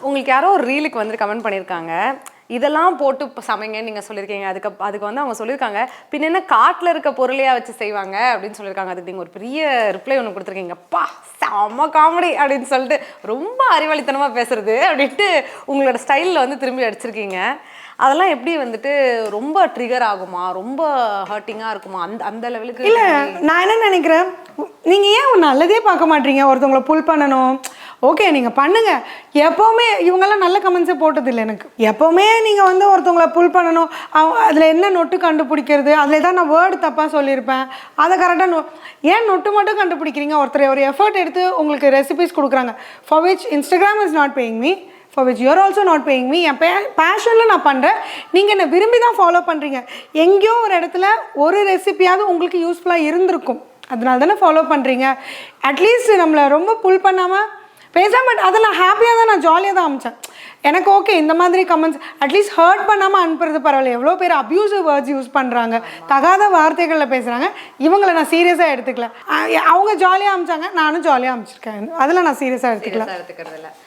உங்களுக்கு யாரோ ஒரு ரீலுக்கு வந்து கமெண்ட் பண்ணியிருக்காங்க, இதெல்லாம் போட்டு சமைங்கன்னு நீங்கள் சொல்லியிருக்கீங்க. அதுக்கு வந்து அவங்க சொல்லியிருக்காங்க, பின்ன என்ன காட்டில் இருக்க பொருளையாக வச்சு செய்வாங்க அப்படின்னு சொல்லியிருக்காங்க. அதுக்கு நீங்கள் ஒரு பெரிய ரிப்ளை ஒன்று கொடுத்துருக்கீங்க. பா செம்ம காமெடி அப்படின்னு சொல்லிட்டு, ரொம்ப அறிவாளித்தனமாக பேசுறது அப்படின்ட்டு உங்களோட ஸ்டைலில் வந்து திரும்பி அடிச்சிருக்கீங்க. அதெல்லாம் எப்படி வந்துட்டு ரொம்ப ட்ரிகர் ஆகுமா, ரொம்ப ஹர்ட்டிங்காக இருக்குமா அந்த லெவலுக்கு? இல்லை, நான் என்ன நினைக்கிறேன், நீங்கள் ஏன் ஒரு நல்லதே பார்க்க மாட்டீங்க? ஒருத்தவங்களை புல் பண்ணணும், ஓகே நீங்கள் பண்ணுங்கள். எப்போவுமே இவங்கெல்லாம் நல்ல கமெண்ட்ஸே போட்டதில்லை எனக்கு. எப்போவுமே நீங்கள் வந்து ஒருத்தவங்களை புல் பண்ணணும், அதில் என்ன நொட்டு கண்டுபிடிக்கிறது, அதில் தான் நான் வேர்டு தப்பாக சொல்லியிருப்பேன், அதை கரெக்டாக ஏன் நொட்டு மட்டும் கண்டுபிடிக்கிறீங்க? ஒருத்தர் ஒரு எஃபர்ட் எடுத்து உங்களுக்கு ரெசிபிஸ் கொடுக்குறாங்க, for which Instagram is not paying me, for which you are also not paying me. என் பேஷனில் நான் பண்ணுறேன், நீங்கள் என்னை விரும்பி தான் ஃபாலோ பண்ணுறீங்க. எங்கேயோ ஒரு இடத்துல ஒரு ரெசிபியாவது உங்களுக்கு யூஸ்ஃபுல்லாக இருந்திருக்கும், அதனால தானே ஃபாலோ பண்ணுறீங்க. அட்லீஸ்ட் நம்மளை ரொம்ப புல் பண்ணாமல் பேசாமல், பட் அதை நான் ஹாப்பியாக தான், நான் ஜாலியாக தான் அமிச்சேன். எனக்கு ஓகே இந்த மாதிரி கமெண்ட்ஸ் அட்லீஸ்ட் ஹர்ட் பண்ணாமல் அனுப்புறது பரவாயில்ல. எவ்வளோ பேர் அப்யூசிவ் வேர்ட்ஸ் யூஸ் பண்ணுறாங்க, தகாத வார்த்தைகளில் பேசுகிறாங்க. இவங்களை நான் சீரியஸாக எடுத்துக்கல. அவங்க ஜாலியாக அமிச்சாங்க, நானும் ஜாலியாக அமிச்சிருக்கேன், அதில் நான் சீரியஸாக எடுத்துக்கல.